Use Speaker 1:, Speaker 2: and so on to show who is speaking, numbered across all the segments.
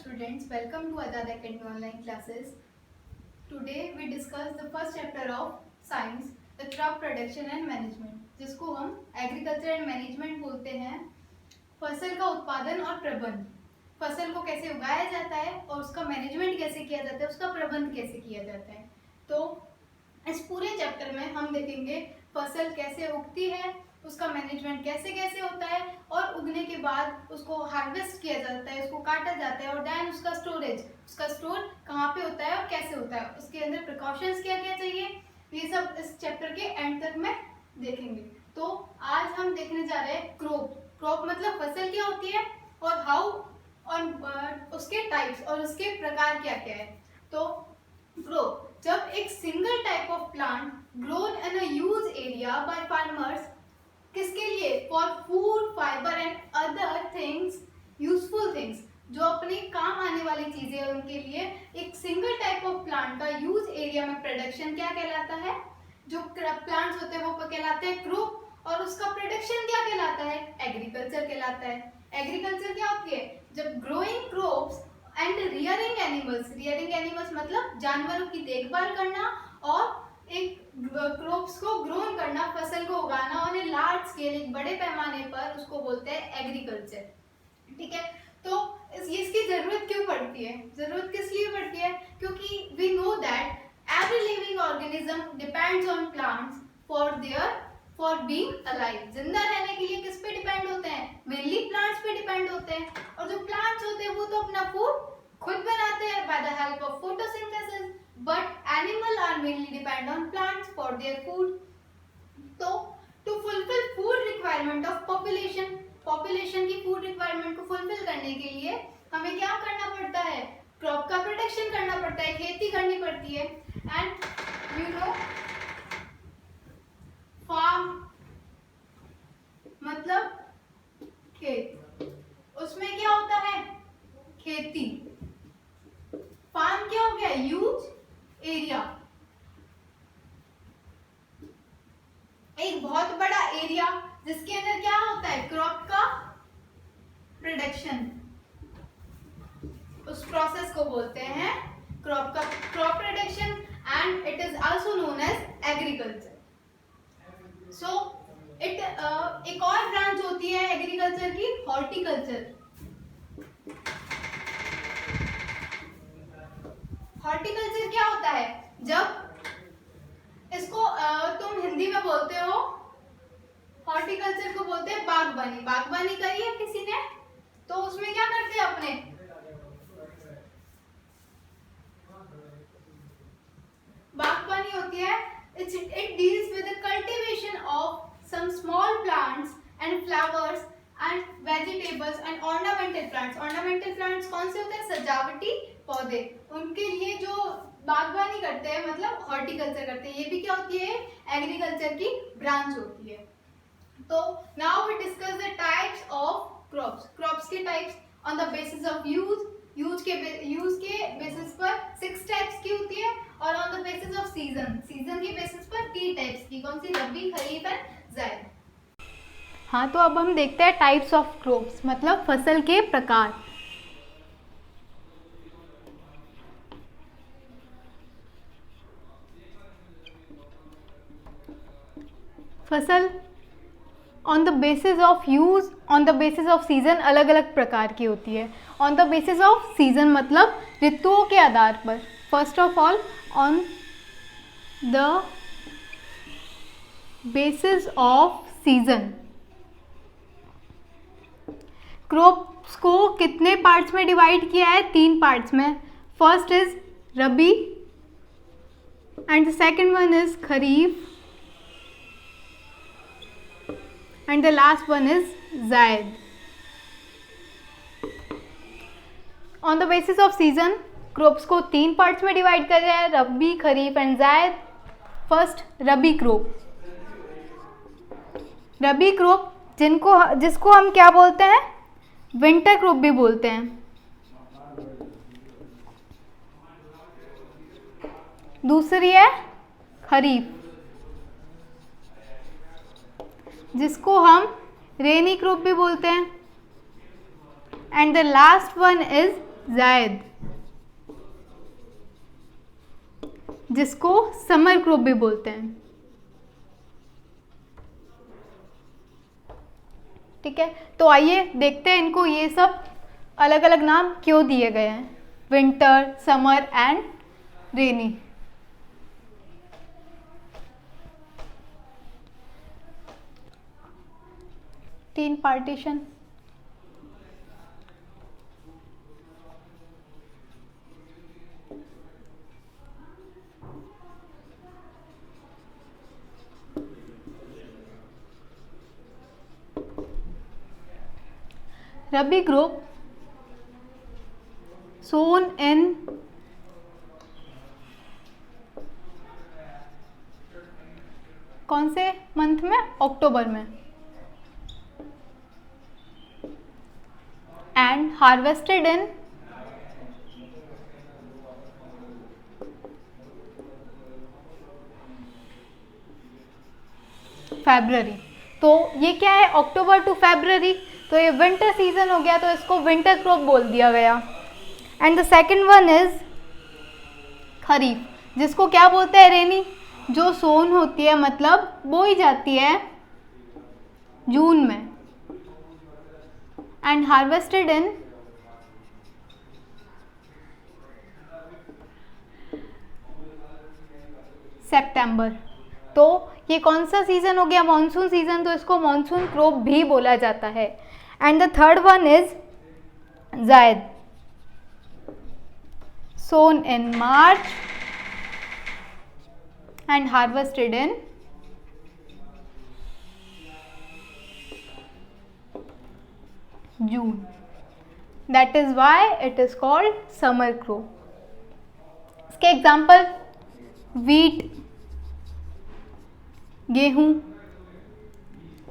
Speaker 1: students, welcome to Azad Academy online classes. Today we discuss the first chapter of science, the crop production and management, जिसको हम agriculture and management बोलते हैं. फसल का उत्पादन और प्रबंध, फसल को कैसे उगाया जाता है और उसका मैनेजमेंट कैसे किया जाता है, उसका प्रबंध कैसे किया जाता है. तो इस पूरे चैप्टर में हम देखेंगे फसल कैसे उगती है, उसका मैनेजमेंट कैसे कैसे होता है और उगने के बाद उसको हार्वेस्ट किया जाता है, उसको काटा जाता है और देन उसका स्टोरेज, उसका स्टोर कहाँ पे होता है और कैसे होता है, उसके अंदर प्रिकॉशंस क्या क्या चाहिए, ये सब इस चैप्टर के एंड तक में देखेंगे. तो आज हम देखने जा रहे हैं क्रॉप मतलब फसल क्या होती है और हाउ और उसके टाइप्स और उसके प्रकार क्या क्या है. तो क्रॉप जब एक single type of plant grown in a huge area by farmers, किसके लिए, for food fibre and other things, useful things, जो अपने काम आने वाली चीजें हैं उनके लिए एक सिंगल टाइप ऑफ प्लांट का यूज एरिया में प्रोडक्शन क्या कहलाता है, जो प्लांट्स होते हैं वो कहलाते हैं क्रॉप और उसका प्रोडक्शन क्या कहलाता है, एग्रीकल्चर कहलाता है. एग्रीकल्चर क्या होती है, जब growing crops and rearing animals मतलब जानवरों की देखभाल करना और एक क्रॉप्स को ग्रोन करना, फसल को उगाना और लार्ज स्केल, एक बड़े पैमाने पर, उसको बोलते हैं एग्रीकल्चर. ठीक है. तो इसकी जरूरत क्यों पड़ती है, जरूरत किस लिए पड़ती है, क्योंकि we know that every living organism depends on plants for being alive. जिंदा रहने के लिए किस पे डिपेंड होते हैं, मेनली प्लांट्स पे डिपेंड होते हैं. और जो प्लांट्स होते हैं वो तो अपना फूड खुद बनाते हैं by the help of photosynthesis, but animal are mainly depend on plants for their food. तो to fulfill food requirement of population की food requirement को fulfill करने के लिए हमें क्या करना पड़ता है, क्रॉप का प्रोटेक्शन करना पड़ता है, खेती करनी पड़ती है. एंड यू नो फार्म मतलब खेत, उसमें क्या होता है, खेती. फार्म क्या हो गया, यूज एरिया, एक बहुत बड़ा एरिया जिसके अंदर क्या होता है, क्रॉप का प्रोडक्शन. उस प्रोसेस को बोलते हैं crop production and it is also known as agriculture. So it एक और ब्रांच होती है एग्रीकल्चर की, हॉर्टिकल्चर. हॉर्टिकल्चर क्या होता है, जब इसको तुम हिंदी में बोलते हो, हॉर्टिकल्चर को बोलते हैं बागबानी. बागबानी करी है किसी ने, तो उसमें क्या करते हैं अपने, बागबानी होती है, it deals with the cultivation of some small plants and flowers and vegetables and ornamental plants. ornamental plants कौन से होते हैं, सजावटी पौधे. उनके लिए जो बागबानी करते हैं मतलब हॉर्टिकल्चर करते हैं, ये भी क्या होती है, एग्रीकल्चर की ब्रांच होती है. तो now we discuss the types of crops के types on the basis of use के बेसिस पर 6 टाइप्स की होती है और on the basis of season के बेसिस पर 3 टाइप्स की. कौन सी, रबी, खरीफ एंड जायद. हाँ, तो अब हम देखते हैं टाइप्स ऑफ क्रॉप्स मतलब फसल के प्रकार. फसल on the basis of use, on the basis of season अलग अलग प्रकार की होती है. On the basis of season मतलब ऋतुओं के आधार पर. First of all on the basis of season, crops को कितने पार्ट्स में डिवाइड किया है, 3 पार्ट्स में. First is rabi and the second one is kharif and the last one is Zaid. On the basis of season, crops को 3 parts में divide कर रहे हैं, रबी, खरीफ एंड जायद. फर्स्ट रबी क्रॉप. रबी क्रॉप जिसको हम क्या बोलते हैं, विंटर क्रॉप भी बोलते हैं. दूसरी है खरीफ, जिसको हम रेनी क्रॉप भी बोलते हैं. And the last one is जायद, जिसको समर क्रॉप भी बोलते हैं। ठीक है, तो आइए देखते हैं इनको ये सब अलग अलग नाम क्यों दिए गए हैं, विंटर, समर एंड रेनी। तीन पार्टीशन, रबी ग्रुप सोन इन कौन से मंथ में, अक्टूबर में, एंड हार्वेस्टेड इन फरवरी। तो ये क्या है, अक्टूबर टू फरवरी, तो ये विंटर सीजन हो गया, तो इसको विंटर क्रॉप बोल दिया गया। And the second one is kharif, जिसको क्या बोलते हैं, रेनी, जो सोन होती है मतलब बोई जाती है जून में, एंड हार्वेस्टेड इन सितंबर। तो ये कौन सा सीजन हो गया, मॉनसून सीजन, तो इसको मॉनसून क्रॉप भी बोला जाता है। And the third one is zaid, sown in March and harvested in June, that is why it is called summer crop. इसके एग्जाम्पल, वीट, गेहूं,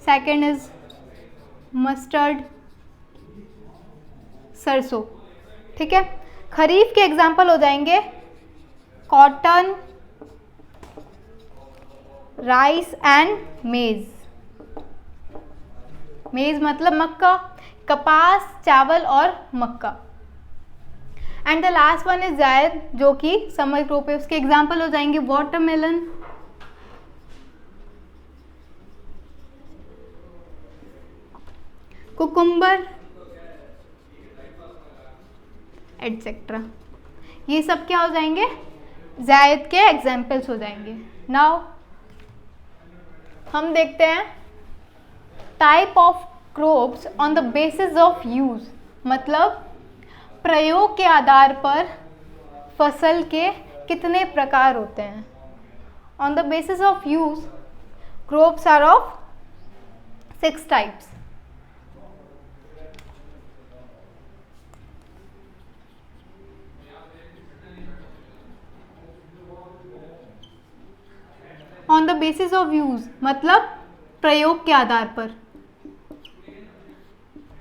Speaker 1: सेकेंड इज मस्टर्ड, सरसों। ठीक है, खरीफ के एग्जाम्पल हो जाएंगे कॉटन, राइस एंड मेज। मेज मतलब मक्का, कपास, चावल और मक्का। And the last one is zaid, जो कि समर क्रॉप है, उसके एग्जाम्पल हो जाएंगे वाटरमेलन, कुकुम्बर एटसेट्रा। ये सब क्या हो जाएंगे, जायद के एग्जाम्पल्स हो जाएंगे। नाउ हम देखते हैं type of crops on the basis of use, मतलब प्रयोग के आधार पर फसल के कितने प्रकार होते हैं। On the basis of use crops are of 6 types. On the basis of use मतलब प्रयोग के आधार पर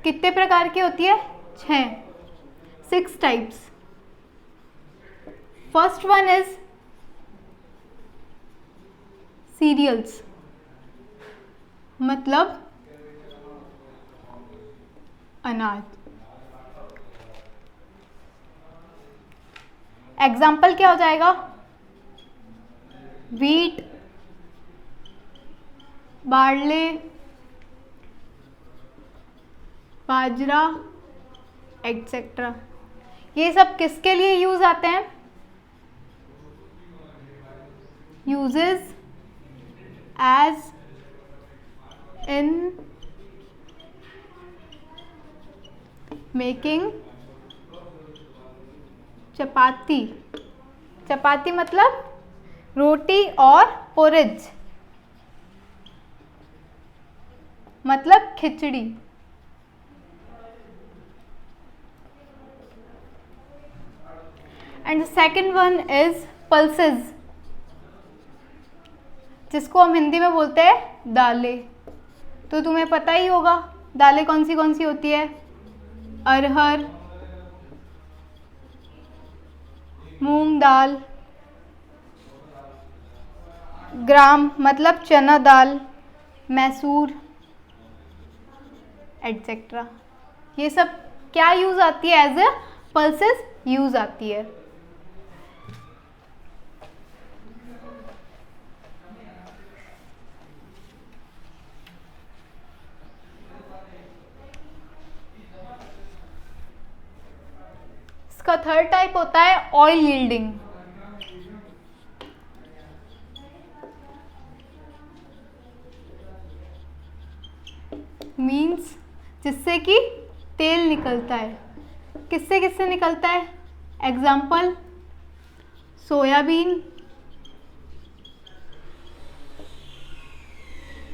Speaker 1: कितने प्रकार की होती है, 6 types. First one is cereals, मतलब अनाज। एग्जाम्पल क्या हो जाएगा, वीट, बार्ले, बाजरा एटसेट्रा। ये सब किसके लिए यूज आते हैं, uses as in making chapati. Chapati मतलब रोटी, और पोरिज मतलब खिचड़ी। And second one is pulses, जिसको हम हिंदी में बोलते हैं दालें। तो तुम्हें पता ही होगा दालें कौन सी होती है, अरहर, मूंग दाल, ग्राम मतलब चना दाल, मैसूर एटसेट्रा। ये सब क्या यूज आती है, एज ए पल्सेस यूज आती है। इसका थर्ड टाइप होता है ऑयल यील्डिंग। मीन्स जिससे कि तेल निकलता है। किससे किससे निकलता है? Example soybean,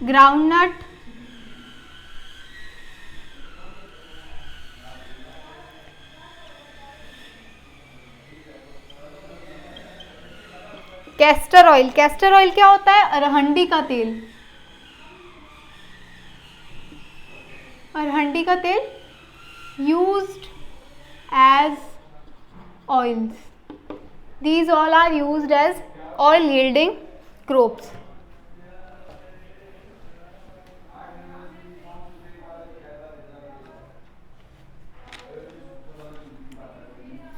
Speaker 1: groundnut, castor oil. Castor oil क्या होता है? अरहंडी का तेल। अरहंडी का तेल used as oils. These all are used as oil yielding crops.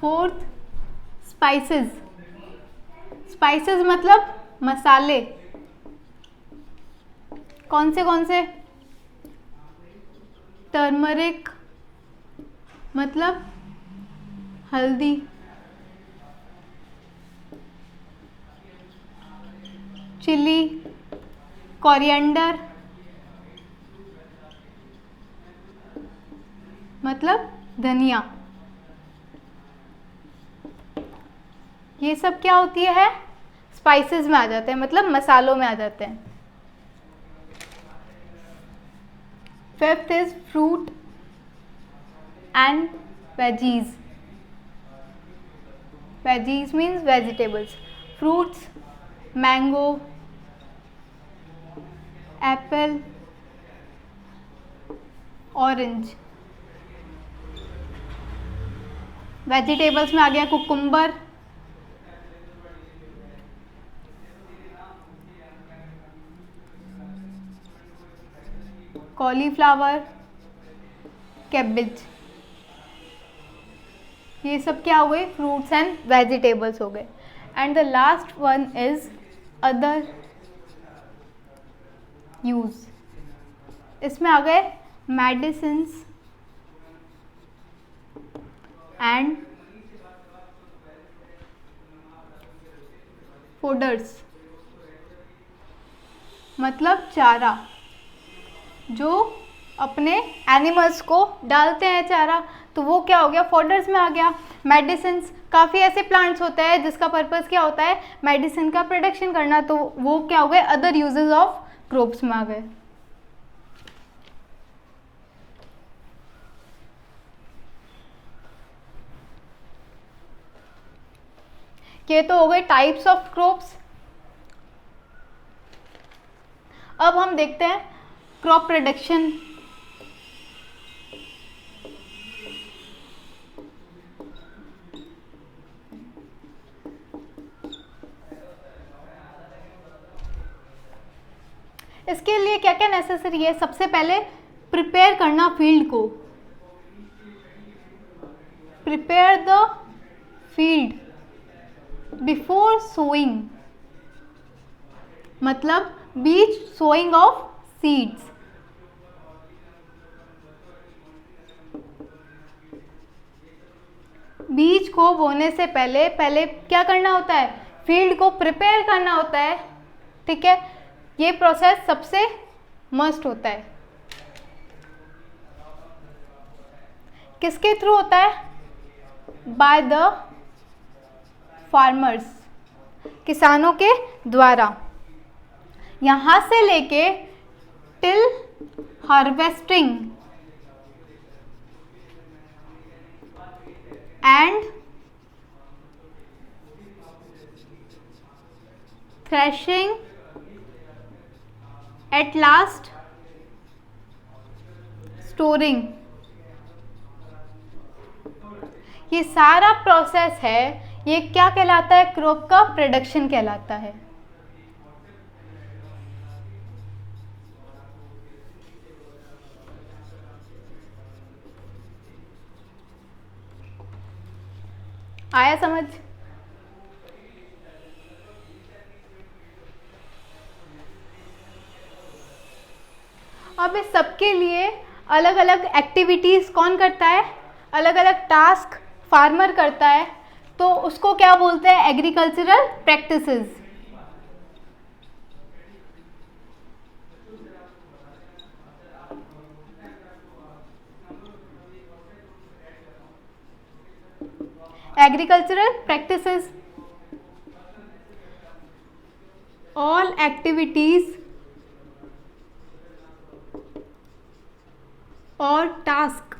Speaker 1: Fourth, spices. Spices मतलब मसाले। कौन से? टर्मरिक मतलब हल्दी, चिली, कोरिएंडर मतलब धनिया। ये सब क्या होती है? स्पाइसेस में आ जाते हैं, मतलब मसालों में आ जाते हैं। Fifth is fruit and veggies. Veggies means vegetables. Fruits mango, Apple, orange. Vegetables में आ गया कुकुम्बर, कॉलीफ्लावर, कैबेज। ये सब क्या हो गए? फ्रूट्स एंड वेजिटेबल्स हो गए। And the last one is other use. इसमें आ गए मेडिसिन्स एंड फोडर्स मतलब चारा, जो अपने एनिमल्स को डालते हैं चारा, तो वो क्या हो गया? फोडर्स में आ गया। मेडिसिन्स, काफ़ी ऐसे प्लांट्स होते हैं जिसका पर्पस क्या होता है? मेडिसिन का प्रोडक्शन करना, तो वो क्या हो गए? अदर यूजेस ऑफ क्रॉप्स में आ गए। ये तो हो गए टाइप्स ऑफ क्रॉप्स। अब हम देखते हैं क्रॉप प्रोडक्शन। इसके लिए क्या क्या नेसेसरी है? सबसे पहले प्रिपेयर करना फील्ड को। Prepare the field before sowing, मतलब बीच सोइंग ऑफ सीड्स। बीज को बोने से पहले क्या करना होता है? फील्ड को प्रिपेयर करना होता है। ठीक है, ये प्रोसेस सबसे मस्ट होता है। किसके थ्रू होता है? बाय द फार्मर्स, किसानों के द्वारा। यहां से लेके till harvesting and threshing, at last storing। ये सारा प्रोसेस है, ये क्या कहलाता है? क्रॉप का प्रोडक्शन कहलाता है। आया समझ? अब इस सबके लिए अलग अलग एक्टिविटीज़ कौन करता है, अलग अलग टास्क फार्मर करता है, तो उसको क्या बोलते हैं, agricultural practices. Agricultural practices, all activities और task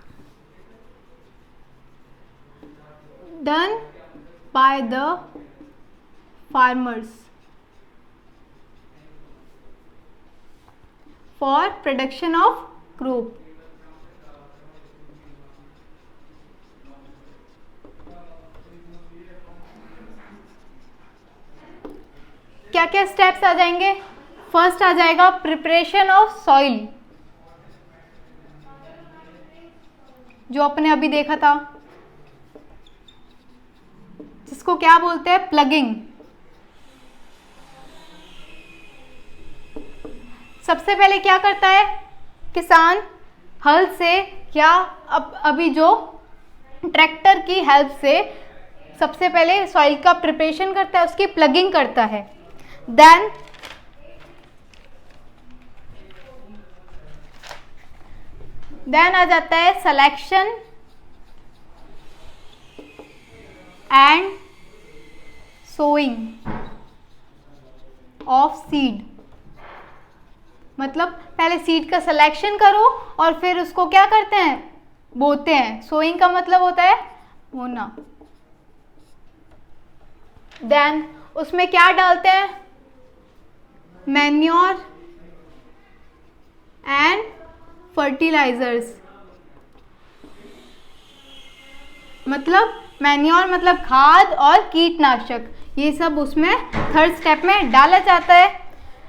Speaker 1: done by the farmers for production of crop. क्या क्या स्टेप्स आ जाएंगे? फर्स्ट आ जाएगा प्रिपरेशन ऑफ सॉइल, जो अपने अभी देखा था, जिसको क्या बोलते हैं, प्लगिंग। सबसे पहले क्या करता है किसान, हल से या अभी जो ट्रैक्टर की हेल्प से सबसे पहले सॉइल का प्रिपरेशन करता है, उसकी प्लगिंग करता है। देन आ जाता है selection and sowing of seed. मतलब पहले सीड का सिलेक्शन करो और फिर उसको क्या करते हैं, बोते हैं। सोइंग का मतलब होता है बोना। देन उसमें क्या डालते हैं, मैन्योर एंड फर्टिलाइजर्स। मतलब मैन्योर मतलब खाद और कीटनाशक, ये सब उसमें थर्ड स्टेप में डाला जाता है।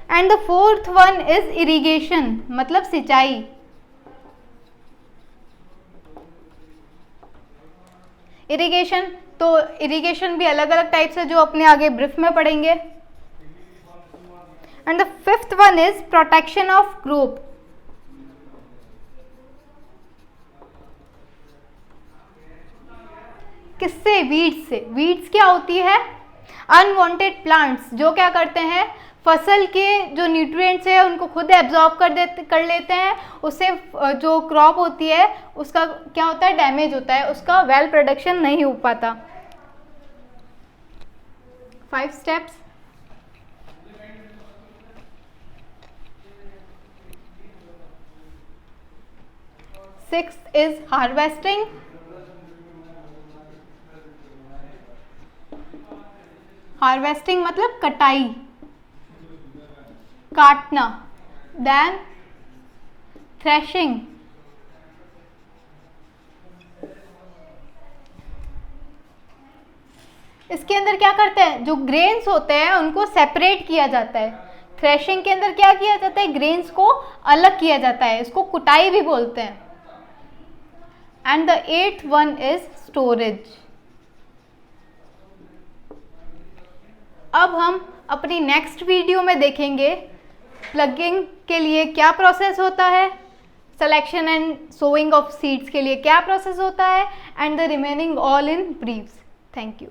Speaker 1: And the fourth one is irrigation, मतलब सिंचाई। इरिगेशन, तो इरिगेशन भी अलग अलग टाइप से जो अपने आगे ब्रीफ में पढ़ेंगे। And the fifth one is protection of crop. किससे? वीड्स से। वीड्स क्या होती है, अनवांटेड प्लांट्स जो क्या करते हैं, फसल के जो न्यूट्रिएंट्स है उनको खुद एब्जॉर्ब कर लेते हैं, उससे जो क्रॉप होती है उसका क्या होता है, डैमेज होता है, उसका वेल प्रोडक्शन नहीं हो पाता। 5 steps. Sixth is harvesting. Harvesting मतलब कटाई, काटना। देन थ्रेशिंग, इसके अंदर क्या करते हैं, जो ग्रेन्स होते हैं उनको सेपरेट किया जाता है। थ्रेशिंग के अंदर क्या किया जाता है, ग्रेन्स को अलग किया जाता है, इसको कुटाई भी बोलते हैं। And the 8th one is storage. अब हम अपनी नेक्स्ट वीडियो में देखेंगे प्लगिंग के लिए क्या प्रोसेस होता है, selection and sowing of seeds के लिए क्या प्रोसेस होता है, and the remaining all in briefs. Thank you.